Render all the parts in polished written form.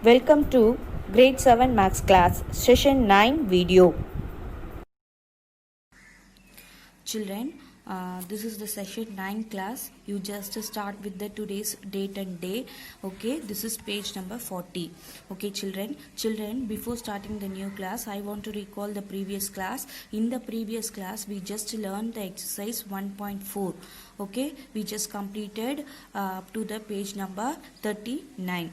Welcome to Grade 7 Maths class, Session 9 video. Children, this is the Session 9 class. You just start with the today's date and day. Okay, this is page number 40. Okay, children, before starting the new class, I want to recall the previous class. In the previous class, we just learned the exercise 1.4. Okay, we just completed up to the page number 39.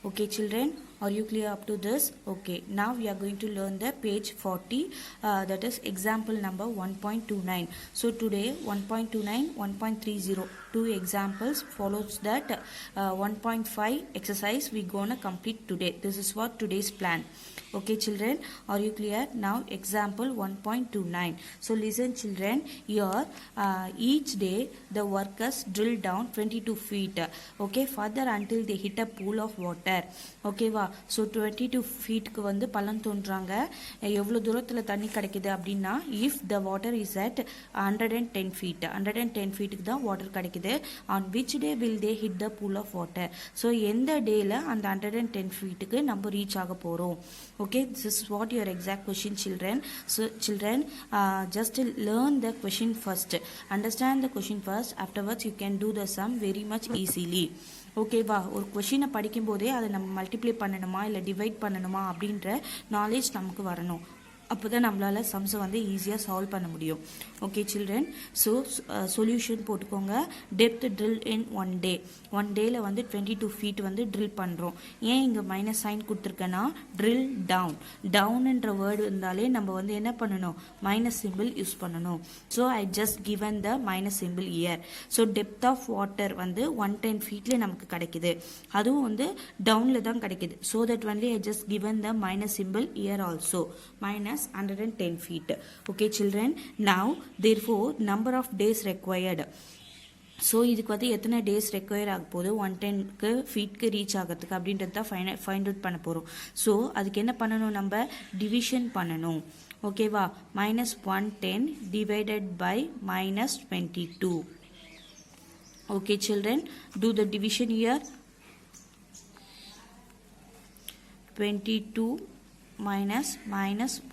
Okay, children, are you clear up to this? Okay, now we are going to learn the page 40, that is example number 1.29. So today 1.29, 1.30, two examples follows that 1.5 exercise we gonna complete today. This is what today's plan. Okay, children, are you clear? Now example 1.29. So listen, children, here each day the workers drill down 22 feet, okay, further until they hit a pool of water. ஓகேவா? So 22 ஃபீட்டுக்கு வந்து பள்ளம் தோன்றாங்க. எவ்வளோ தூரத்தில் தண்ணி கிடைக்குது அப்படின்னா, if the water is at 110 feet, 110 ஃபீட்டுக்கு தான் வாட்டர் கிடைக்குது. On which day will they hit the pool of water? So எந்த டேயில் அந்த 110 ஃபீட்டுக்கு நம்ம ரீச் ஆக போகிறோம்? Okay, this is what your exact question, children. So children, just learn the question first, understand the question first, afterwards you can do the sum very much easily. ஓகேவா? ஒரு கொஷினை படிக்கும்போதே அதை நம்ம மல்டிப்ளை பண்ணணுமா இல்லை டிவைட் பண்ணணுமா அப்படின்ற நாலேஜ் நமக்கு வரணும். அப்போ தான் நம்மளால் சம்ஸை வந்து ஈஸியாக சால்வ் பண்ண முடியும். ஓகே சில்ட்ரன், ஸோ சொல்யூஷன் போட்டுக்கோங்க. Depth drill in one day, one டேயில் வந்து 22 ஃபீட் வந்து ட்ரில் பண்ணுறோம். ஏன் இங்கே மைனஸ் சைன் கொடுத்துருக்கேன்னா, ட்ரில் டவுன், டவுன்ன்ற வேர்டு இருந்தாலே நம்ம வந்து என்ன பண்ணணும், மைனஸ் சிம்பிள் யூஸ் பண்ணணும். So I just given the minus symbol here. So depth of water வந்து 110 ஃபீட்ல நமக்கு கிடைக்குது, அதுவும் வந்து டவுனில் தான் கிடைக்குது. So that only I just given the minus symbol year also, minus 110 feet. Okay children, now therefore number of days required. So இதுக்கு வந்து எத்தனை டேஸ் ரெக்வயர் ஆக போகுது 110 ஃபீட்க்கு ரீச் ஆகிறதுக்கு அப்படின்றது தான் ஃபைண்ட் அவுட் பண்ண போகிறோம். ஸோ அதுக்கு என்ன பண்ணணும், நம்ம டிவிஷன் பண்ணணும். ஓகேவா? -110 divided by -22. Okay children, do the division here. 22 minus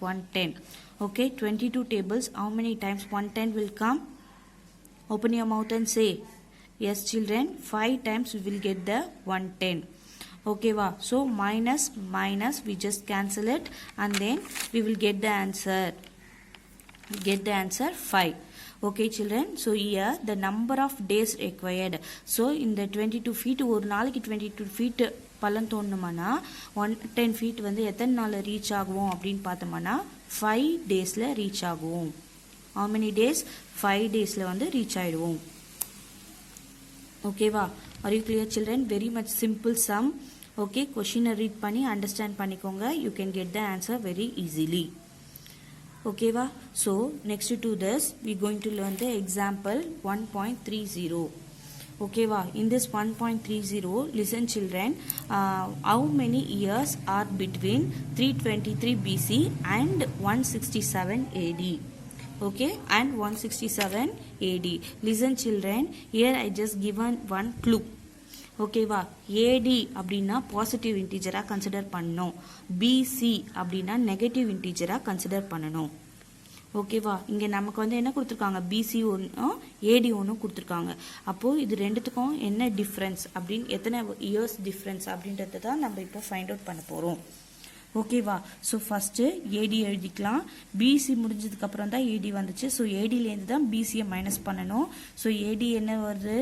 110. Okay, 22 tables, how many times 110 will come? Open your mouth and say yes children, 5 times we will get the 110. Okay va? So minus we just cancel it and then we will get the answer, 5. Okay children, so here the number of days required. So in the 22 feet, ஒரு நாளைக்கு 22 feet பள்ளம் தோணுமானா 110 feet வந்து எத்தனை நாளில் reach ஆகுவோம் அப்படின்னு பார்த்தோம்னா 5 டேஸில் reach ஆகுவோம். how many days? 5 டேஸில் வந்து ரீச் ஆகிடுவோம். ஓகேவா? are you clear children? very much simple sum. okay, கொஷினை ரீட் பண்ணி அண்டர்ஸ்டாண்ட் பண்ணிக்கோங்க. you can get the answer very easily. ஓகேவா? so next to this we going to learn the example 1.30. okay va? In this 1.30, listen children, how many years are between 323 BC and 167 AD? Okay, and 167 AD. Listen children, here I just given one clue. okay va? AD அப்படின்னா positive இன்டிஜரா consider பண்ணணும், BC அப்படின்னா negative இன்டிஜரா consider பண்ணணும். ஓகேவா? இங்கே நமக்கு வந்து என்ன கொடுத்துருக்காங்க, பிசி ஒன்றும் ஏடி ஒன்றும் கொடுத்துருக்காங்க. அப்போது இது ரெண்டுத்துக்கும் என்ன டிஃப்ரென்ஸ் அப்படின்னு, எத்தனை இயர்ஸ் டிஃப்ரென்ஸ் அப்படின்றத தான் நம்ம இப்போ ஃபைண்ட் அவுட் பண்ண போகிறோம். ஓகேவா? ஸோ ஃபஸ்ட்டு ஏடி எழுதிக்கலாம். பிசி முடிஞ்சதுக்கப்புறம் தான் ஏடி வந்துச்சு. ஸோ ஏடியிலேருந்து தான் பிசியை மைனஸ் பண்ணணும். ஸோ ஏடி என்ன வருது,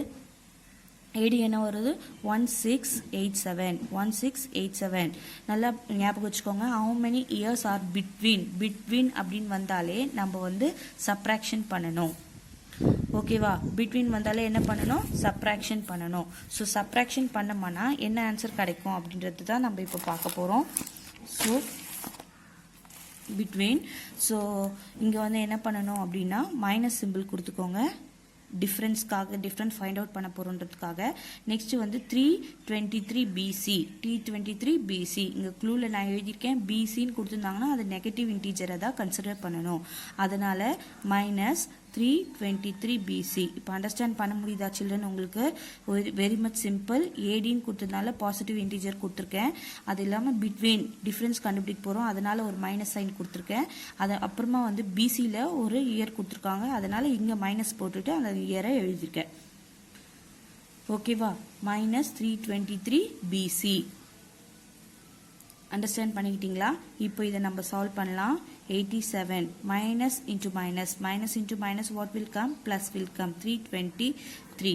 1687. நல்லா ஞாபகம் வச்சுக்கோங்க. how many years are between அப்படின்னு வந்தாலே நம்ம வந்து சப்ராக்ஷன் பண்ணணும். ஓகேவா? பிட்வீன் வந்தாலே என்ன பண்ணணும், சப்ராக்ஷன் பண்ணணும். ஸோ சப்ராக்ஷன் பண்ணோம்னா என்ன ஆன்சர் கிடைக்கும் அப்படின்றது தான் நம்ம இப்போ பார்க்க போகிறோம். ஸோ பிட்வீன், ஸோ இங்கே வந்து என்ன பண்ணணும் அப்படின்னா மைனஸ் சிம்பிள் கொடுத்துக்கோங்க. டிஃப்ரென்ஸ்க்காக, டிஃப்ரென்ஸ் ஃபைண்ட் அவுட் பண்ண போகிறோன்றதுக்காக. நெக்ஸ்ட் வந்து 323 BC, T23 BC. இங்கே க்ளூவில் நான் எழுதியிருக்கேன், பிசின்னு கொடுத்துருந்தாங்கன்னா அது நெகட்டிவ் இன்டீஜரை தான் கன்சிடர் பண்ணணும். அதனால் 323 BC. இப்போ அண்டர்ஸ்டாண்ட் பண்ண முடியுதா சில்ட்ரன்? உங்களுக்கு வெரி மச் சிம்பிள். ஏடின்னு கொடுத்ததுனால பாசிட்டிவ் இன்டீஜர் கொடுத்துருக்கேன். அது இல்லாமல் பிட்வீன் டிஃப்ரென்ஸ் கண்டுபிடிக்க போகிறோம், அதனால ஒரு மைனஸ் சைன் கொடுத்துருக்கேன். அது அப்புறமா வந்து பிசியில் ஒரு இயர் கொடுத்துருக்காங்க, அதனால இங்கே மைனஸ் போட்டுட்டு அந்த இயரை எழுதியிருக்கேன். ஓகேவா? -323 BC. அண்டர்ஸ்டாண்ட் பண்ணிக்கிட்டீங்களா? இப்போ இதை நம்ம சால்வ் பண்ணலாம். 87 minus into minus what will come? Plus will come. 323.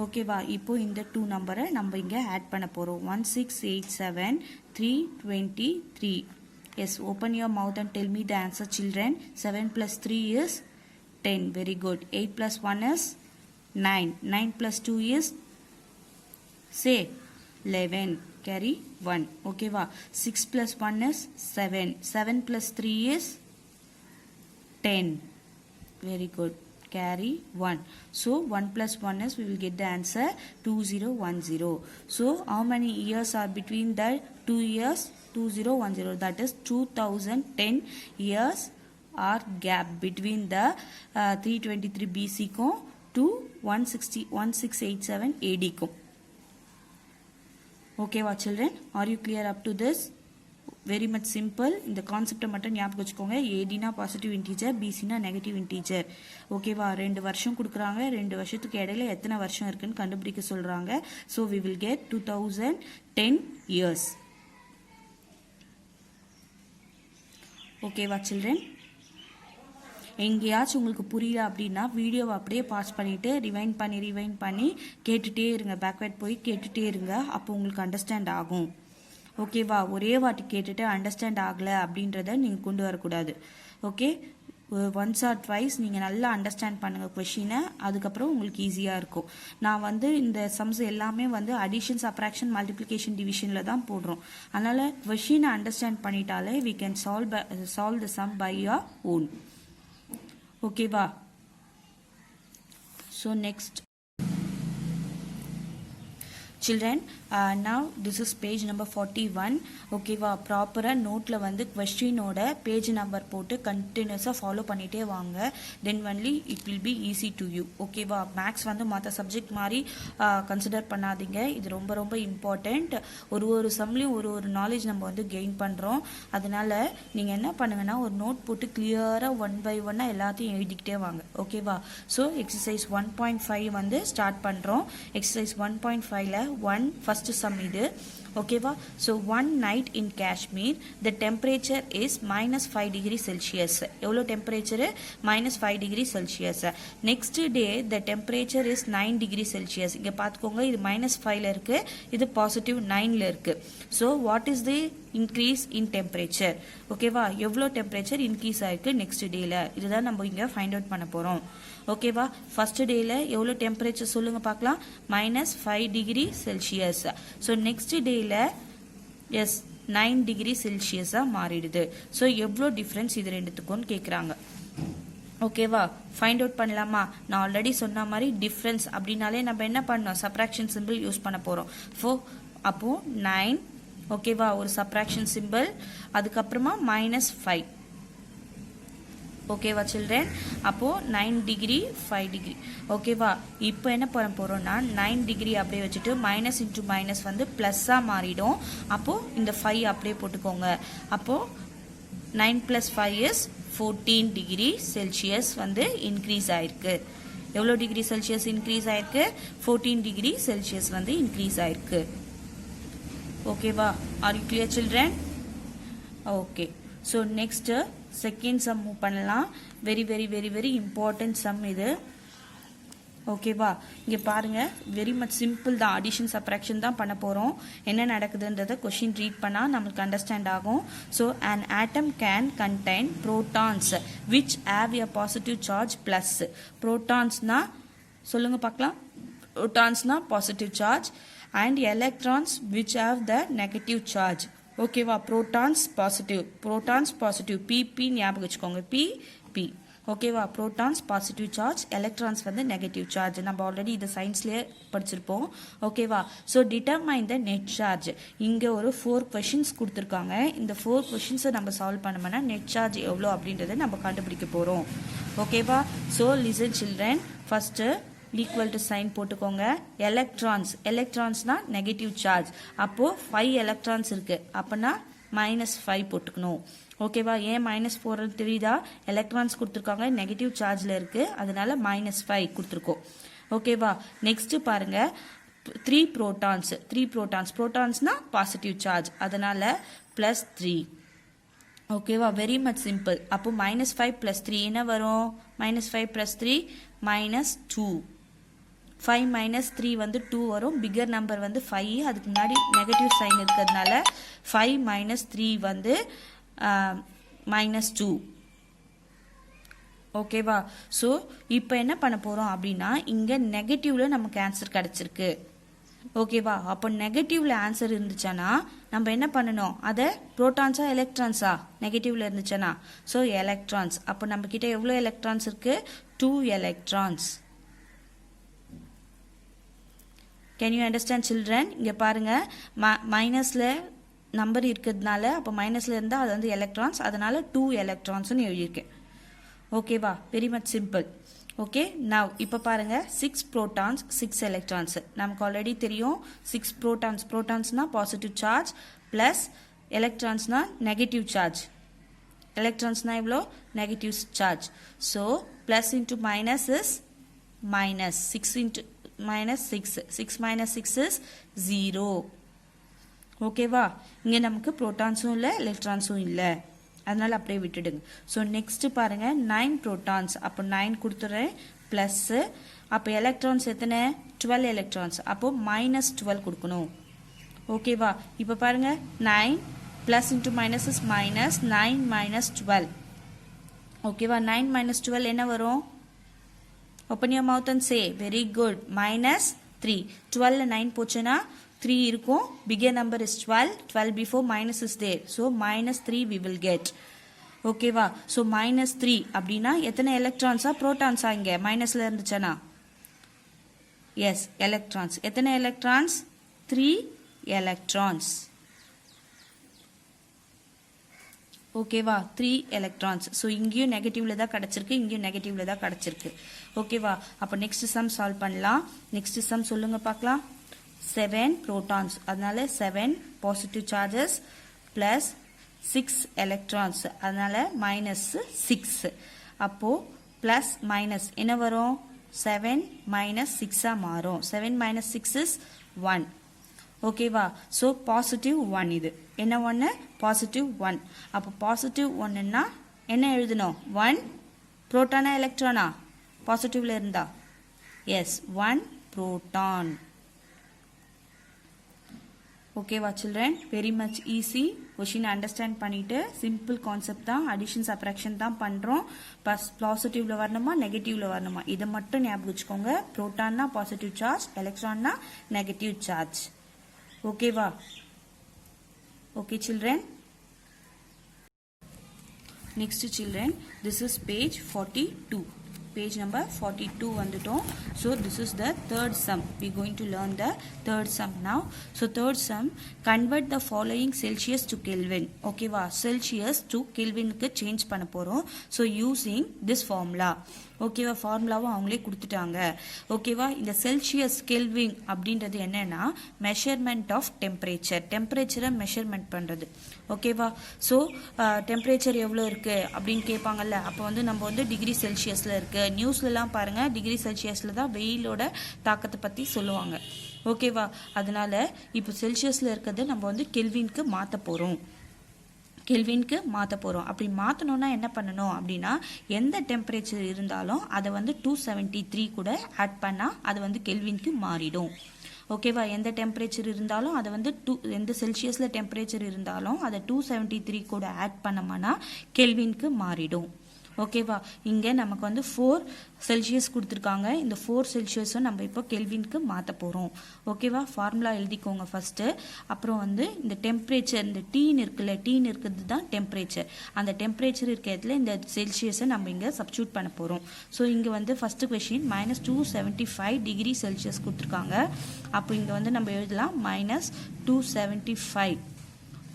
ஓகேவா? இப்போ இந்த 2 நம்பரை நம்ம இங்கே ஆட் பண்ண போகிறோம். 1687 323. Yes, open your mouth and tell me the answer, children. 7 plus 3 is 10. Very good. 8 plus 1 is 9. 9 plus 2 is, say, 11. Carry 1. Okay, va? 6 plus 1 is 7. 7 plus 3 is 10. Very good. Carry 1. So 1 plus 1 is, we will get the answer 2010. So how many years are between the 2 years? 2010. That is 2010 years are gap between the 323 BC ko to 1687 AD ko. Okay, va children? Are you clear up to this? Very much simple. இந்த கான்செப்டை மட்டும் ஞாபகம் வச்சுக்கோங்க. ஏடினா positive integer, பிசினா negative integer. ஓகேவா? 2 வருஷம் கொடுக்குறாங்க, 2 வருஷத்துக்கு இடையில எத்தனை வருஷம் இருக்குன்னு கண்டுபிடிக்க சொல்றாங்க. So we will get 2010 years. ஓகேவா சில்ட்ரன்? எங்கேயாச்சும் உங்களுக்கு புரியல அப்படின்னா வீடியோவை அப்படியே பாஸ் பண்ணிவிட்டு ரிவைண்ட் பண்ணி கேட்டுகிட்டே இருங்க. பேக்வேர்ட் போய் கேட்டுகிட்டே இருங்க. அப்போ உங்களுக்கு அண்டர்ஸ்டாண்ட் ஆகும். ஓகேவா? ஒரே வாட்டி கேட்டுட்டு அண்டர்ஸ்டாண்ட் ஆகலை அப்படின்றத நீங்கள் கொண்டு வரக்கூடாது. ஓகே? ஒன்ஸ் ஆர் ட்வைஸ் நீங்கள் நல்லா அண்டர்ஸ்டாண்ட் பண்ணுங்கள் கொஷினை. அதுக்கப்புறம் உங்களுக்கு ஈஸியாக இருக்கும். நான் வந்து இந்த சம்ஸ் எல்லாமே வந்து அடிஷன், சப்ராக்ஷன், மல்டிப்ளிகேஷன், டிவிஷனில் தான் போடுறோம். அதனால் கொஷினை understand பண்ணிட்டாலே we can solve the sum by your own. Okay, va? So next, children, now this is page number 41. Okay, va? Proper note la vandu question oda page number போட்டு continuously follow பண்ணிட்டே வாங்க. Then only it will be easy to you. Okay, va? Max வந்து மற்ற subject மாதிரி consider பண்ணாதீங்க. இது ரொம்ப ரொம்ப இம்பார்ட்டண்ட். ஒரு சம்லையும் ஒரு நாலேஜ் நம்ம வந்து கெயின் பண்ணுறோம். அதனால நீங்கள் என்ன பண்ணுங்கன்னா ஒரு நோட் போட்டு கிளியராக 1 by 1 எல்லாத்தையும் எழுதிக்கிட்டே வாங்க. ஓகேவா? ஸோ எக்ஸசைஸ் 1.5 வந்து ஸ்டார்ட் பண்ணுறோம். எக்ஸசைஸ் 1.5ல 1 first sum இது. ஓகேவா? So 1 night in Kashmir the temperature is -5 degree Celsius. எவ்வளோ temperature? -5 degree Celsius. Next day the temperature is 9 degree Celsius. இங்கே பார்த்துக்கோங்க, இது -5ல இருக்குது, இது +9ல இருக்குது. So what is the increase in temperature? ஓகேவா? எவ்வளோ டெம்பரேச்சர் இன்க்ரீஸ் ஆயிருக்கு நெக்ஸ்ட் டேல? இதுதான் நம்ம இங்கே ஃபைண்ட் அவுட் பண்ண போகிறோம். ஓகேவா? ஃபர்ஸ்ட் டேல எவ்வளோ டெம்பரேச்சர் சொல்லுங்க பார்க்கலாம்? -5 degree Celsius. ஸோ நெக்ஸ்ட் டேல எஸ் 9 degree Celsius மாறிடுது. ஸோ எவ்வளோ டிஃப்ரென்ஸ் இது ரெண்டுத்துக்கும்னு கேட்குறாங்க. ஓகேவா? ஃபைண்ட் அவுட் பண்ணலாமா? நான் ஆல்ரெடி சொன்ன மாதிரி டிஃப்ரென்ஸ் அப்படின்னாலே நம்ம என்ன பண்ணோம்? சப்ராக்ஷன் சிம்பிள் யூஸ் பண்ண போகிறோம். அப்போ 9, ஓகேவா, ஒரு சப்ராக்ஷன் சிம்பிள், அதுக்கப்புறமா -5. ஓகேவா சில்ட்ரன்? அப்போது 9 degree 5 degree. ஓகேவா? இப்போ என்ன பண்ண போகிறோம்னா 9 degree அப்படியே வச்சுட்டு மைனஸ் இன்ட்டு மைனஸ் வந்து ப்ளஸ்ஸாக மாறிடும். அப்போது இந்த 5 அப்படியே போட்டுக்கோங்க. அப்போது 9 + 5 is 14 degree Celsius வந்து இன்க்ரீஸ் ஆயிருக்கு. எவ்வளோ டிகிரி செல்சியஸ் இன்க்ரீஸ் ஆயிருக்கு? 14 degree Celsius வந்து இன்க்ரீஸ் ஆயிருக்கு. ஓகேவா? Are you clear children? Okay. So next second sum move பண்ணலாம். Very very very very important sum இது. ஓகேவா? இங்கே பாருங்கள், வெரி மச் சிம்பிள் தான். அடிஷன் சப்ராக்ஷன் தான் பண்ண போகிறோம். என்ன நடக்குதுன்றதை கொஷின் ரீட் பண்ணால் நம்மளுக்கு அண்டர்ஸ்டாண்ட் ஆகும். So an atom can contain protons which have a positive charge plus. ப்ரோட்டான்ஸ்னா சொல்லுங்கள் பார்க்கலாம். ப்ரோட்டான்ஸ்னா positive charge and electrons which have the negative charge. ஓகேவா? ப்ரோட்டான்ஸ் பாசிட்டிவ் பிபி ஞாபகம் வச்சுக்கோங்க. பி. ஓகேவா? ப்ரோட்டான்ஸ் பாசிட்டிவ் சார்ஜ், எலக்ட்ரான்ஸ் வந்து நெகட்டிவ் சார்ஜ். நம்ம ஆல்ரெடி இதை சயின்ஸ்லேயே படிச்சிருப்போம். ஓகேவா? So determine the net charge. இங்கே ஒரு 4 கொஷின்ஸ் கொடுத்துருக்காங்க. இந்த 4 கொஷின்ஸை நம்ம சால்வ் பண்ணோம்னா நெட் சார்ஜ் எவ்வளோ அப்படின்றத நம்ம கண்டுபிடிக்க போகிறோம். ஓகேவா? So listen children, first equal to sign போட்டுக்கோங்க. எலக்ட்ரான்ஸ்னா நெகட்டிவ் சார்ஜ். அப்போது 5 எலக்ட்ரான்ஸ் இருக்குது, அப்போனா -5 போட்டுக்கணும். ஓகேவா? ஏன் மைனஸ் போடுறது தெரியுதா? எலக்ட்ரான்ஸ் கொடுத்துருக்காங்க, நெகட்டிவ் சார்ஜில் இருக்குது, அதனால -5 கொடுத்துருக்கோம். ஓகேவா? நெக்ஸ்ட்டு பாருங்கள், 3 ப்ரோட்டான்ஸ்னா பாசிட்டிவ் சார்ஜ், அதனால +3. ஓகேவா? Very much simple. அப்போ -5 + 3 என்ன வரும்? -5 + 3 -2. 5 - 3 வந்து 2 வரும். பிகர் நம்பர் வந்து 5, அதுக்கு முன்னாடி நெகட்டிவ் சைன் இருக்கிறதுனால 5 - 3 வந்து -2. ஓகேவா? ஸோ இப்போ என்ன பண்ண போகிறோம் அப்படின்னா, இங்கே நெகட்டிவில் நமக்கு ஆன்சர் கிடச்சிருக்கு. ஓகேவா? அப்போ நெகட்டிவ்ல ஆன்சர் இருந்துச்சுன்னா நம்ம என்ன பண்ணணும்? அதை புரோட்டான்ஸா எலக்ட்ரான்ஸா? நெகட்டிவ்ல இருந்துச்சுன்னா ஸோ எலக்ட்ரான்ஸ். அப்போ நம்ம கிட்ட எவ்வளோ எலக்ட்ரான்ஸ் இருக்கு? 2 electrons. Can you understand children? இங்கே பாருங்க, மைனஸ்ல நம்பர் இருக்கிறதுனால, அப்போ மைனஸ்ல இருந்தால் அது வந்து எலக்ட்ரான்ஸ், அதனால 2 எலக்ட்ரான்ஸ்னு எழுதியிருக்கேன். ஓகேவா? Very much simple. Okay, now இப்போ பாருங்க, 6 ப்ரோட்டான்ஸ் 6 எலக்ட்ரான்ஸ். நமக்கு ஆல்ரெடி தெரியும் 6 ப்ரோட்டான்ஸ்னா பாசிட்டிவ் சார்ஜ் ப்ளஸ் எலக்ட்ரான்ஸ்னா நெகட்டிவ் சார்ஜ். எலக்ட்ரான்ஸ்னா எவ்வளோ? Negative charge. So plus into minus is minus. 6 into minus 6. 6 minus 6 is 0. ஓகேவா? இங்கே நமக்கு ப்ரோட்டான்ஸும் இல்லை, எலக்ட்ரான்ஸும் இல்லை, அதனால் அப்படியே விட்டுடுங்க. ஸோ நெக்ஸ்ட்டு பாருங்கள், 9 ப்ரோட்டான்ஸ். அப்போ 9 கொடுத்துறேன், ப்ளஸ்ஸு. அப்போ எலக்ட்ரான்ஸ் எத்தனை? 12 எலக்ட்ரான்ஸ். அப்போது -12 கொடுக்கணும். ஓகேவா? இப்போ பாருங்கள், 9 plus into minus is minus. 9 - 12. ஓகேவா? 9 - 12 என்ன வரும்? Open your mouth and say. Very good. -3. 12 9 போச்சுன்னா 3 இருக்கும். Bigger number is 12. 12 before minus is there. So -3 we will get. ஓகேவா? ஸோ -3 அப்படின்னா எத்தனை எலக்ட்ரான்ஸா ப்ரோட்டான்ஸா? இங்கே மைனஸில் இருந்துச்சுன்னா எஸ், எலக்ட்ரான்ஸ். எத்தனை எலக்ட்ரான்ஸ்? 3 எலக்ட்ரான்ஸ். ஓகேவா? 3 எலக்ட்ரான்ஸ். ஸோ இங்கேயும் நெகட்டிவ்ல தான் கிடச்சிருக்கு, இங்கேயும் நெகட்டிவ்ல தான் கிடச்சிருக்கு. ஓகேவா? அப்போ நெக்ஸ்ட் சம் சால்வ் பண்ணலாம். நெக்ஸ்ட் சம் சொல்லுங்க பார்க்கலாம். 7 ப்ரோட்டான்ஸ், அதனால 7 பாசிட்டிவ் சார்ஜஸ் ப்ளஸ் 6 எலக்ட்ரான்ஸ், அதனால -6. அப்போ ப்ளஸ் மைனஸ் என்ன வரும்? 7 - 6 மாறும். 7 - 6 is 1. ஓகேவா? So positive 1. இது என்ன? 1 பாசிட்டிவ் 1. அப்போ பாசிட்டிவ் 1ன்னா என்ன எழுதணும்? 1 புரோட்டானா எலக்ட்ரானா? பாசிட்டிவ்ல இருந்தா எஸ், 1 புரோட்டான். ஓகேவா children? Very much easy. Question understand பண்ணிட்டு சிம்பிள் கான்செப்ட் தான், அடிஷன் சப்ராக்ஷன் தான் பண்ணுறோம். பாசிட்டிவ்ல வரணுமா நெகட்டிவ்ல வரணுமா இதை மட்டும் ஞாபகம் வச்சுக்கோங்க. புரோட்டான்னா பாசிட்டிவ் சார்ஜ், எலக்ட்ரான்னா நெகட்டிவ் சார்ஜ். ஓகேவா? Okay children. Next children, this is page 42. Page number 42 வந்துட்டோம். So this is the third sum. We going to learn the third sum now. So third sum, convert the following Celsius to Kelvin. ஓகேவா? Celsius to Kelvin க்கு change பண்ண போறோம். So using this formula. ஓகேவா? ஃபார்முலாவும் அவங்களே கொடுத்துட்டாங்க. ஓகேவா? இந்த Celsius kelvin அப்படின்றது என்னன்னா மெஷர்மெண்ட் ஆஃப் டெம்பரேச்சர். டெம்பரேச்சரை மெஷர்மெண்ட் பண்ணுறது. ஓகேவா? ஸோ டெம்பரேச்சர் எவ்வளோ இருக்குது அப்படின்னு கேட்பாங்கல்ல, அப்போ வந்து நம்ம வந்து டிகிரி செல்சியஸில் இருக்குது. நியூஸ்லலாம் பாருங்கள், டிகிரி செல்சியஸில் தான் வெயிலோட தாக்கத்தை பற்றி சொல்லுவாங்க. ஓகேவா? அதனால இப்போ செல்சியஸில் இருக்கிறது நம்ம வந்து கெல்வின்க்கு மாற்ற போகிறோம். கெல்வின்க்கு மாற்ற போகிறோம். அப்படி மாற்றணுன்னா என்ன பண்ணணும் அப்படின்னா, எந்த டெம்பரேச்சர் இருந்தாலும் அதை வந்து 273 கூட ஆட் பண்ணால் அது வந்து கெல்வின்க்கு மாறிடும். ஓகேவா? எந்த டெம்பரேச்சர் இருந்தாலும் அதை வந்து எந்த செல்சியஸில் டெம்பரேச்சர் இருந்தாலும் அதை 273 கூட ஆட் பண்ணோம்னா கெல்வின்க்கு மாறிடும். ஓகேவா? இங்கே நமக்கு வந்து 4 செல்சியஸ் கொடுத்துருக்காங்க. இந்த 4 செல்சியஸும் நம்ம இப்போ கெல்வின்க்கு மாற்ற போகிறோம். ஓகேவா? ஃபார்முலா எழுதிக்கோங்க ஃபஸ்ட்டு. அப்புறம் வந்து இந்த டெம்பரேச்சர், இந்த டீன் இருக்குல்ல, டீன் இருக்கிறது தான் டெம்பரேச்சர். அந்த டெம்பரேச்சர் இருக்கிறதுல இந்த செல்சியஸை நம்ம இங்கே சப்ஸ்டியூட் பண்ண போகிறோம். ஸோ இங்கே வந்து ஃபஸ்ட்டு கொஷின் -275 டிகிரி செல்சியஸ் கொடுத்துருக்காங்க. அப்போ இங்கே வந்து நம்ம எழுதலாம் -275.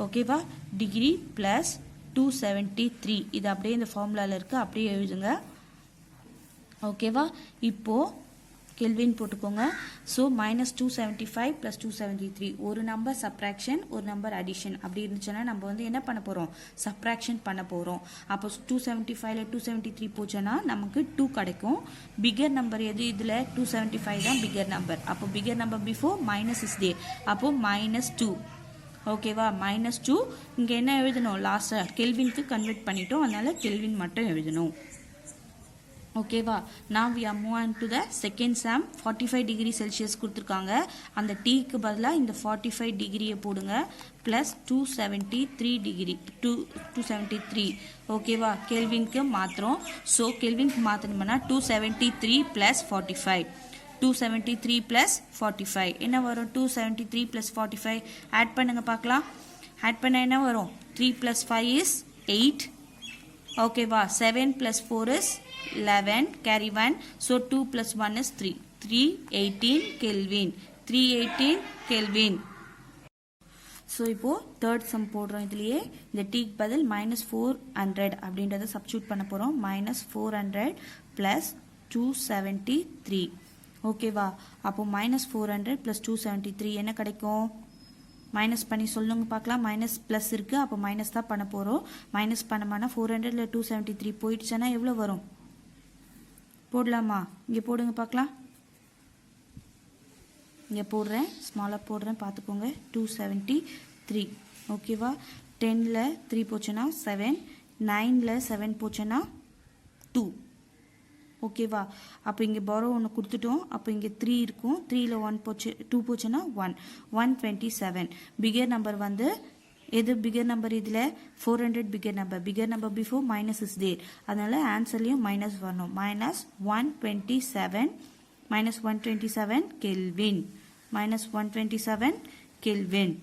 ஓகேவா? Degree plus 273. இது அப்படியே இந்த ஃபார்முலாவில் இருக்குது, அப்படியே எழுதுங்க. ஓகேவா? இப்போ கெல்வின் போட்டுக்கோங்க. ஸோ -275 + 273 ஒரு நம்பர் சப்ராக்ஷன் ஒரு நம்பர் அடிஷன் அப்படி இருந்துச்சுன்னா நம்ம வந்து என்ன பண்ண போகிறோம்? சப்ராக்ஷன் பண்ண போகிறோம். அப்போ 275ல் 273 போச்சுன்னா நமக்கு 2 கிடைக்கும். பிகர் நம்பர் எது? இதில் 275 தான் பிகர் நம்பர். அப்போ bigger number before minus is there. அப்போ -2. ஓகேவா? -2 இங்கே என்ன எழுதணும்? லாஸ்ட்டாக கெல்வினுக்கு கன்வெர்ட் பண்ணிட்டோம், அதனால கெல்வின் மட்டும் எழுதணும். ஓகேவா? now we are move on to the second sum. 45 degree Celsius கொடுத்துருக்காங்க. அந்த டீக்கு பதிலாக இந்த 45 டிகிரியை போடுங்க. Plus 273 degree 273. ஓகேவா? கெல்வின்க்கு மாத்திரம். ஸோ கெல்வின்க்கு மாற்றணும்னா 273 + 45. 273 + 45 என்ன வரும்? 273 + 45 ஆட் பண்ணுங்க பார்க்கலாம். ஆட் பண்ண என்ன வரும்? 3 + 5 is 8. ஓகேவா? 7 + 4 is 11, carry 1, so 2 + 1 is 3. 318 Kelvin. 318 Kelvin. So இப்போது தேர்ட் சம் போடுறோம். இதுலேயே இந்த டீக்கு பதில் -400 அப்படின்றத சப்ஸ்டியூட் பண்ண போகிறோம். -400 + 273. ஓகேவா? அப்போது -400 + 273 என்ன கிடைக்கும்? மைனஸ் பண்ணி சொல்லுங்க பார்க்கலாம். மைனஸ் ப்ளஸ் இருக்குது, அப்போ மைனஸ் தான் பண்ண போகிறோம். மைனஸ் பண்ணமானா 400ல் 273 போயிடுச்சுன்னா எவ்வளோ வரும்? போடலாமா? இங்கே போடுங்க பார்க்கலாம். இங்கே போடுறேன், ஸ்மாலாக போடுறேன், பார்த்துக்கோங்க. 273. ஓகேவா? 10ல் 3 போச்சுன்னா 7, 9ல் 7 போச்சுன்னா 2. ஓகேவா? அப்போ இங்கே பரோ ஒன்று கொடுத்துட்டோம். அப்போ இங்கே 3 இருக்கும். 3ல் 1 போச்சு, 2 போச்சுன்னா 1. 127. பிகர் நம்பர் வந்து எது பிகர் நம்பர்? இதில் 400 bigger number. Bigger number before minus is there. அதனால ஆன்சர்லேயும் மைனஸ் வரணும். -127 -127 கெல்வின். -127 கெல்வின்.